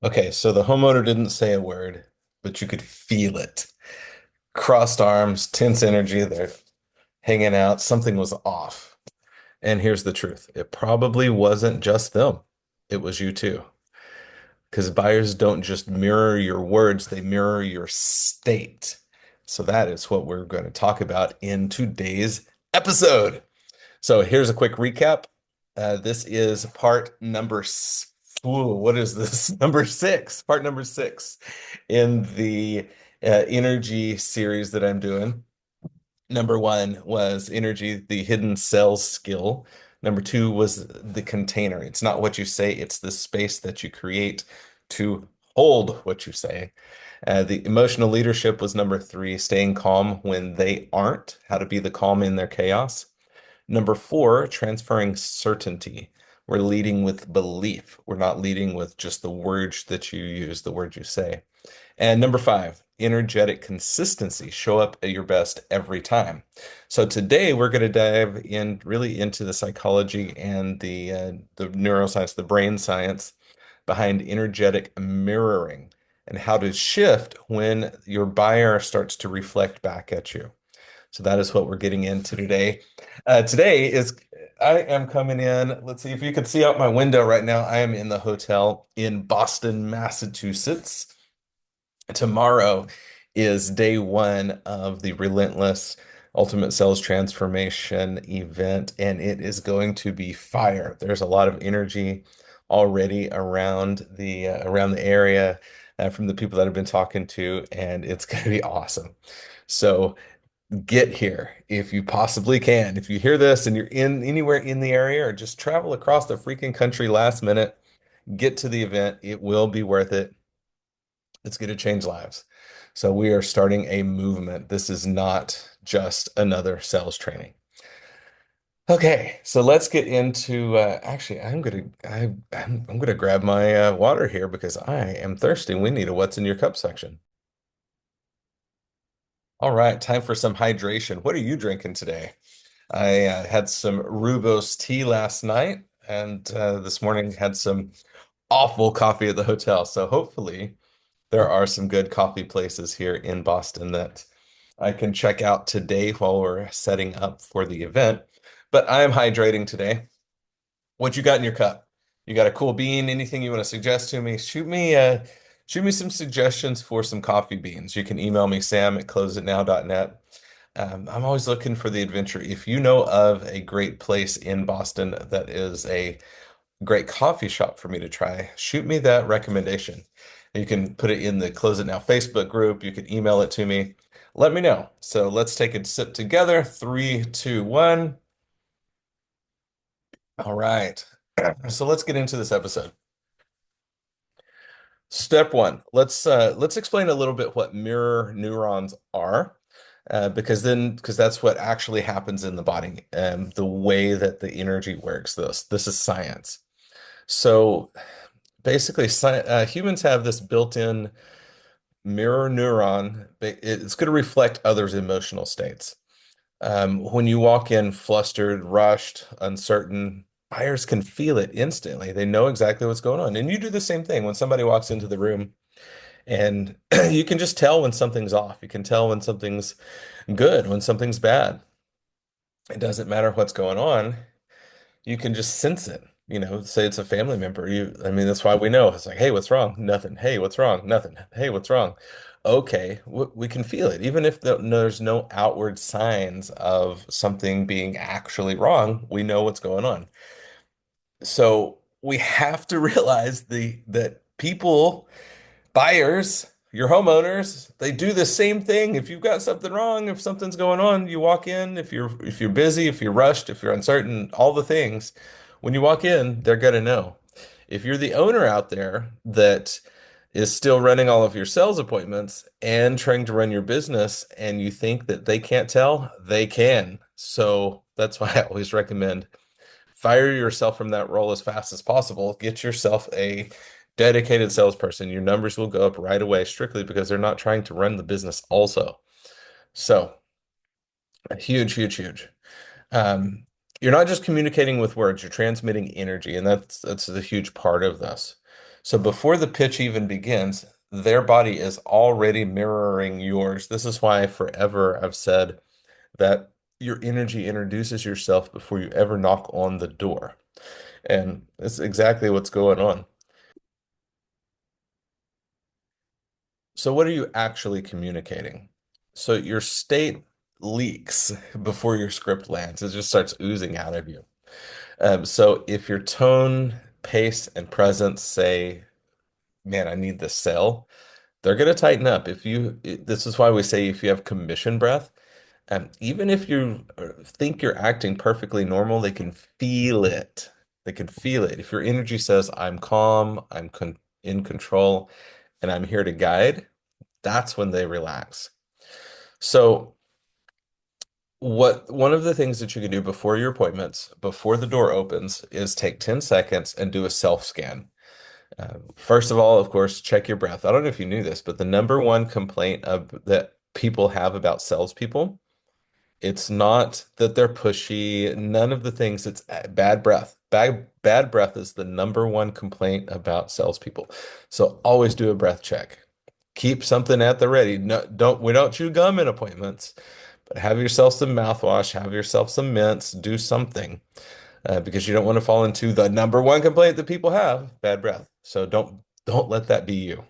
Okay, so the homeowner didn't say a word, but you could feel it. Crossed arms, tense energy, they're hanging out. Something was off. And here's the truth. It probably wasn't just them. It was you too. Because buyers don't just mirror your words, they mirror your state. So that is what we're going to talk about in today's episode. So here's a quick recap. This is part number, what is this? Number six, part number six in the energy series that I'm doing. Number one was energy, the hidden cells skill. Number two was the container. It's not what you say, it's the space that you create to hold what you say. The emotional leadership was number three, staying calm when they aren't, how to be the calm in their chaos. Number four, transferring certainty. We're leading with belief. We're not leading with just the words that you use, the words you say. And number five, energetic consistency. Show up at your best every time. So today we're going to dive in really into the psychology and the neuroscience, the brain science behind energetic mirroring and how to shift when your buyer starts to reflect back at you. So that is what we're getting into today. Today is I am coming in. Let's see if you can see out my window right now. I am in the hotel in Boston, Massachusetts. Tomorrow is day one of the Relentless Ultimate Sales Transformation event, and it is going to be fire. There's a lot of energy already around the area from the people that I've been talking to, and it's going to be awesome. So get here if you possibly can. If you hear this and you're in anywhere in the area, or just travel across the freaking country last minute, get to the event. It will be worth it. It's going to change lives. So we are starting a movement. This is not just another sales training. Okay, so let's get into actually I'm gonna grab my water here because I am thirsty. We need a what's in your cup section. All right, time for some hydration. What are you drinking today? I had some Rooibos tea last night, and this morning had some awful coffee at the hotel. So hopefully there are some good coffee places here in Boston that I can check out today while we're setting up for the event. But I am hydrating today. What you got in your cup? You got a cool bean? Anything you want to suggest to me? Shoot me some suggestions for some coffee beans. You can email me, sam@closeitnow.net. I'm always looking for the adventure. If you know of a great place in Boston that is a great coffee shop for me to try, shoot me that recommendation. You can put it in the Close It Now Facebook group. You can email it to me. Let me know. So let's take a sip together. Three, two, one. All right. So let's get into this episode. Step one, let's explain a little bit what mirror neurons are, because that's what actually happens in the body, the way that the energy works. This is science. So basically, humans have this built-in mirror neuron. It's going to reflect others' emotional states. When you walk in flustered, rushed, uncertain, buyers can feel it instantly. They know exactly what's going on. And you do the same thing when somebody walks into the room and you can just tell when something's off. You can tell when something's good, when something's bad. It doesn't matter what's going on. You can just sense it. Say it's a family member. I mean, that's why we know. It's like, hey, what's wrong? Nothing. Hey, what's wrong? Nothing. Hey, what's wrong? Okay, we can feel it. Even if there's no outward signs of something being actually wrong, we know what's going on. So we have to realize that people, buyers, your homeowners, they do the same thing. If you've got something wrong, if something's going on, you walk in. If you're busy, if you're rushed, if you're uncertain, all the things, when you walk in, they're gonna know. If you're the owner out there that is still running all of your sales appointments and trying to run your business and you think that they can't tell, they can. So that's why I always recommend fire yourself from that role as fast as possible. Get yourself a dedicated salesperson. Your numbers will go up right away strictly because they're not trying to run the business also. So, huge, huge, huge. Um, you're not just communicating with words, you're transmitting energy, and that's the huge part of this. So before the pitch even begins, their body is already mirroring yours. This is why forever I've said that your energy introduces yourself before you ever knock on the door. And it's exactly what's going on. So what are you actually communicating? So your state leaks before your script lands. It just starts oozing out of you. So if your tone, pace, and presence say, man, I need this sale, they're going to tighten up. This is why we say if you have commission breath, even if you think you're acting perfectly normal, they can feel it. They can feel it. If your energy says, I'm calm, in control, and I'm here to guide, that's when they relax. So, one of the things that you can do before your appointments, before the door opens, is take 10 seconds and do a self scan. First of all, of course, check your breath. I don't know if you knew this, but the number one complaint that people have about salespeople, it's not that they're pushy, none of the things, it's bad breath. Bad breath is the number one complaint about salespeople. So always do a breath check. Keep something at the ready. No, we don't chew gum in appointments, but have yourself some mouthwash, have yourself some mints, do something because you don't want to fall into the number one complaint that people have, bad breath. So don't let that be you.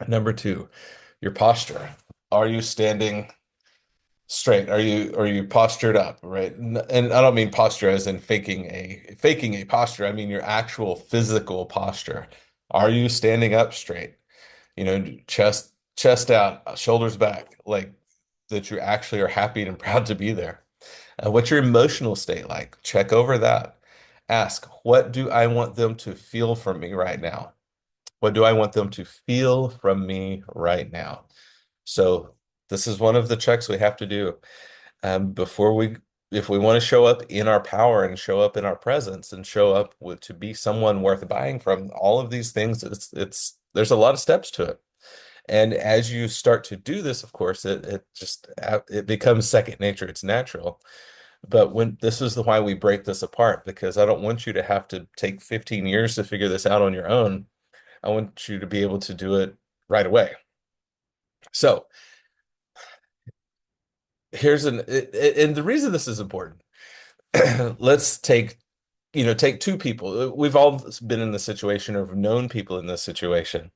Number two, your posture. Are you standing straight? Are you postured up, right? And I don't mean posture as in faking a posture. I mean your actual physical posture. Are you standing up straight? Chest out, shoulders back, like that you actually are happy and proud to be there. What's your emotional state like? Check over that. Ask, what do I want them to feel from me right now? What do I want them to feel from me right now? So this is one of the checks we have to do before if we want to show up in our power and show up in our presence and show up to be someone worth buying from. All of these things, there's a lot of steps to it. And as you start to do this, of course, it becomes second nature. It's natural. But when this is why we break this apart, because I don't want you to have to take 15 years to figure this out on your own. I want you to be able to do it right away. So and the reason this is important, let's take two people. We've all been in the situation or have known people in this situation.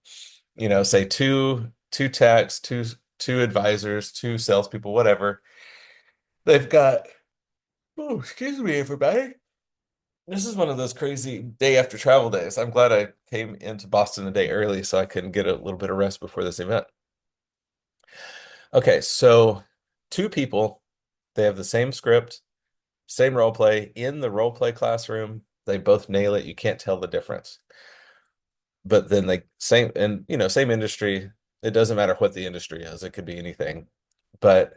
Say two techs, two advisors, two salespeople, whatever. They've got, oh, excuse me, everybody. This is one of those crazy day after travel days. I'm glad I came into Boston a day early so I can get a little bit of rest before this event. Okay, so two people, they have the same script, same role play in the role play classroom. They both nail it. You can't tell the difference. But then same industry. It doesn't matter what the industry is. It could be anything. But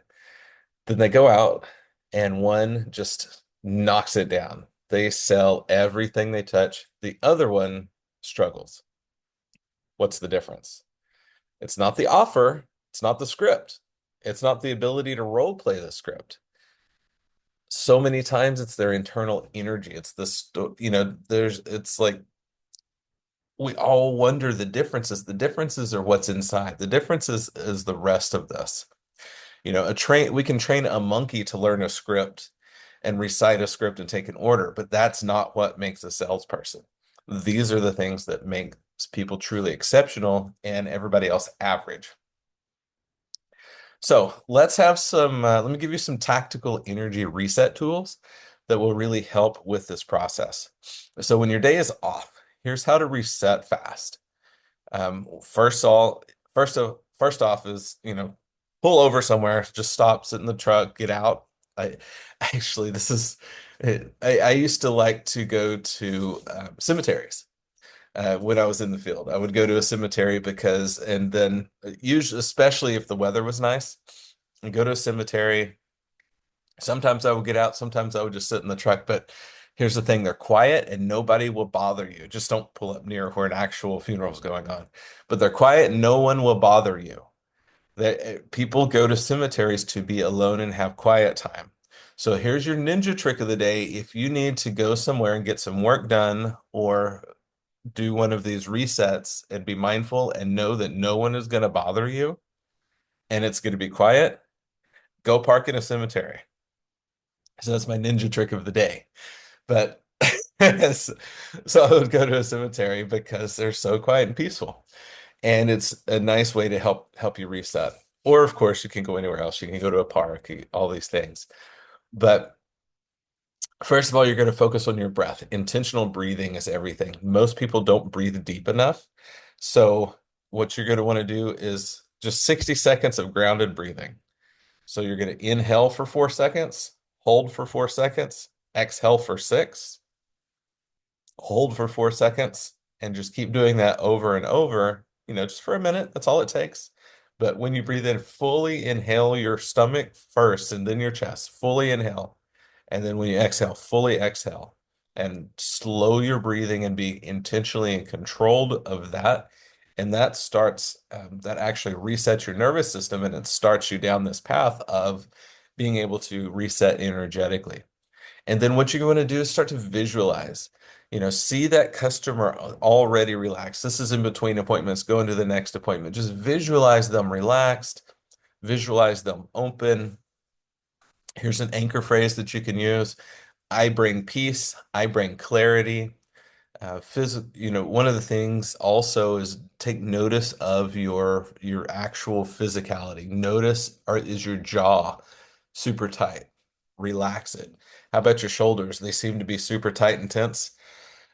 then they go out and one just knocks it down. They sell everything they touch. The other one struggles. What's the difference? It's not the offer, it's not the script, it's not the ability to role play the script. So many times it's their internal energy. It's it's like we all wonder the differences. The differences are what's inside. The differences is the rest of this. We can train a monkey to learn a script and recite a script and take an order, but that's not what makes a salesperson. These are the things that make people truly exceptional and everybody else average. So let me give you some tactical energy reset tools that will really help with this process. So when your day is off, here's how to reset fast. First all, first off is, pull over somewhere, just stop, sit in the truck, get out. I actually, this is, I used to like to go to cemeteries when I was in the field. I would go to a cemetery and then usually, especially if the weather was nice, and go to a cemetery. Sometimes I would get out, sometimes I would just sit in the truck. But here's the thing, they're quiet and nobody will bother you. Just don't pull up near where an actual funeral is going on. But they're quiet and no one will bother you. People go to cemeteries to be alone and have quiet time. So here's your ninja trick of the day. If you need to go somewhere and get some work done or do one of these resets and be mindful and know that no one is going to bother you and it's going to be quiet, go park in a cemetery. So that's my ninja trick of the day. But so I would go to a cemetery because they're so quiet and peaceful. And it's a nice way to help you reset. Or of course, you can go anywhere else. You can go to a park, all these things. But first of all, you're going to focus on your breath. Intentional breathing is everything. Most people don't breathe deep enough. So what you're going to want to do is just 60 seconds of grounded breathing. So you're going to inhale for 4 seconds, hold for 4 seconds, exhale for six, hold for 4 seconds, and just keep doing that over and over, just for a minute. That's all it takes. But when you breathe in, fully inhale your stomach first and then your chest. Fully inhale. And then when you exhale, fully exhale. And slow your breathing and be intentionally in control of that. And that actually resets your nervous system and it starts you down this path of being able to reset energetically. And then what you're going to do is start to visualize, see that customer already relaxed. This is in between appointments, go into the next appointment. Just visualize them relaxed, visualize them open. Here's an anchor phrase that you can use. I bring peace, I bring clarity. One of the things also is take notice of your actual physicality. Notice, is your jaw super tight? Relax it. How about your shoulders? They seem to be super tight and tense.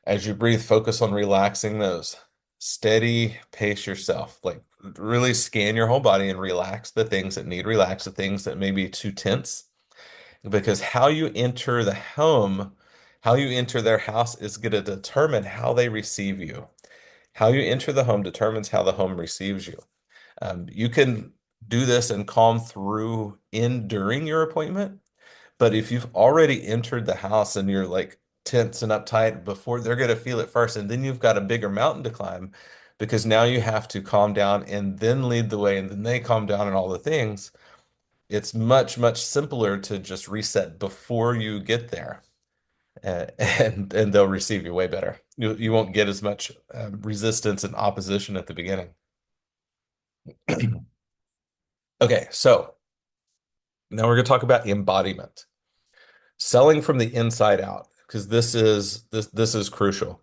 As you breathe, focus on relaxing those. Steady pace yourself. Like really scan your whole body and relax the things that need relax, the things that may be too tense. Because how you enter the home, how you enter their house is going to determine how they receive you. How you enter the home determines how the home receives you. You can do this and calm through in during your appointment, but if you've already entered the house and you're like tense and uptight before, they're going to feel it first, and then you've got a bigger mountain to climb because now you have to calm down and then lead the way, and then they calm down and all the things. It's much, much simpler to just reset before you get there, and they'll receive you way better. You won't get as much resistance and opposition at the beginning. Okay, so now we're going to talk about embodiment, selling from the inside out, because this is crucial.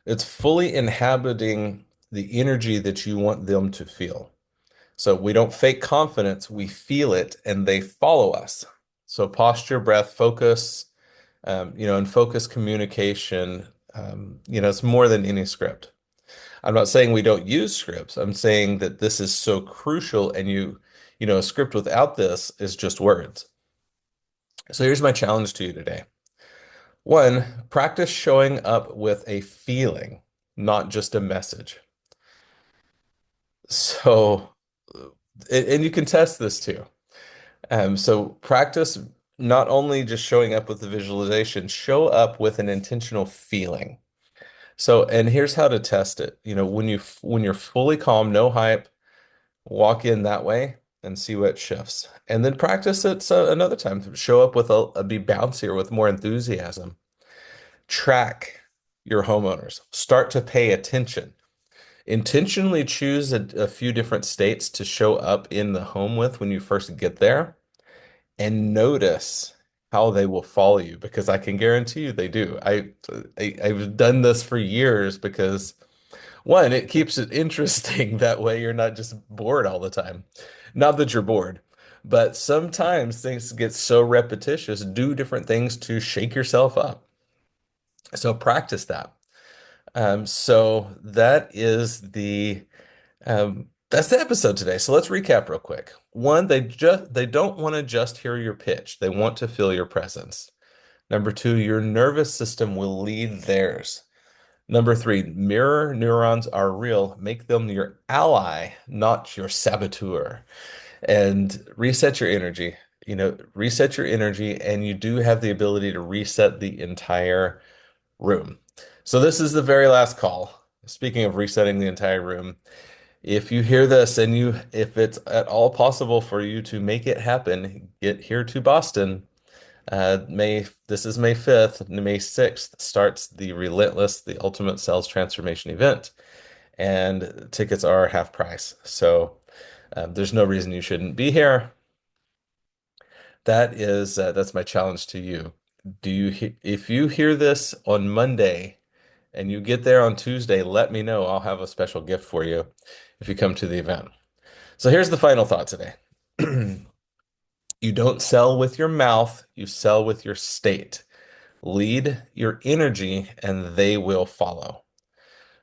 It's fully inhabiting the energy that you want them to feel. So we don't fake confidence, we feel it and they follow us. So posture, breath, focus, and focus communication, it's more than any script. I'm not saying we don't use scripts. I'm saying that this is so crucial and a script without this is just words. So here's my challenge to you today. One, practice showing up with a feeling, not just a message. So, and you can test this too. So practice not only just showing up with the visualization, show up with an intentional feeling. So, and here's how to test it. When you're fully calm, no hype, walk in that way and see what shifts. And then practice it another time. Show up with be bouncier with more enthusiasm. Track your homeowners. Start to pay attention. Intentionally choose a few different states to show up in the home with when you first get there and notice how they will follow you because I can guarantee you they do. I've done this for years because one, it keeps it interesting. That way you're not just bored all the time. Not that you're bored, but sometimes things get so repetitious. Do different things to shake yourself up. So practice that. So that's the episode today. So let's recap real quick. One, they don't want to just hear your pitch. They want to feel your presence. Number two, your nervous system will lead theirs. Number three, mirror neurons are real. Make them your ally, not your saboteur. And reset your energy. Reset your energy, and you do have the ability to reset the entire room. So this is the very last call. Speaking of resetting the entire room, if you hear this and if it's at all possible for you to make it happen, get here to Boston. This is May 5th. May 6th starts the Relentless, the Ultimate Sales Transformation event, and tickets are half price. So there's no reason you shouldn't be here. That's my challenge to you. If you hear this on Monday and you get there on Tuesday, let me know. I'll have a special gift for you if you come to the event. So here's the final thought today. You don't sell with your mouth, you sell with your state. Lead your energy and they will follow.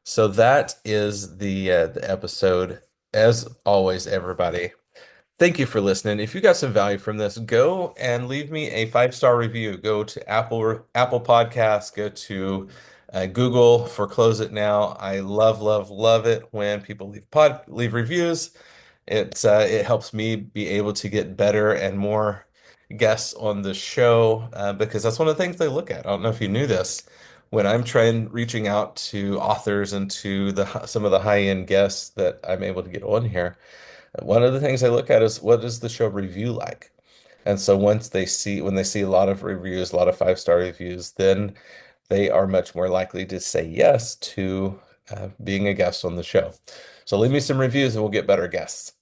So that is the episode. As always, everybody, thank you for listening. If you got some value from this, go and leave me a 5-star review. Go to Apple Podcasts, go to Google for Close It Now. I love, love, love it when people leave reviews. It helps me be able to get better and more guests on the show because that's one of the things they look at. I don't know if you knew this. When I'm reaching out to authors and to some of the high-end guests that I'm able to get on here, one of the things I look at is what is the show review like? And so when they see a lot of reviews, a lot of 5-star reviews, then they are much more likely to say yes to being a guest on the show. So leave me some reviews and we'll get better guests.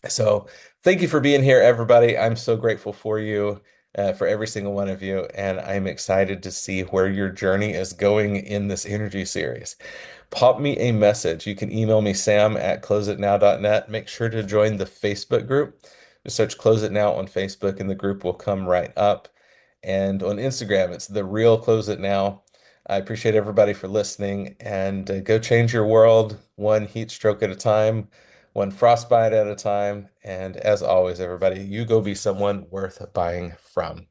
So thank you for being here, everybody. I'm so grateful for you, for every single one of you, and I'm excited to see where your journey is going in this energy series. Pop me a message. You can email me, sam@closeitnow.net. Make sure to join the Facebook group. Just search Close It Now on Facebook, and the group will come right up. And on Instagram, it's The Real Close It Now. I appreciate everybody for listening, and go change your world one heat stroke at a time, one frostbite at a time. And as always, everybody, you go be someone worth buying from.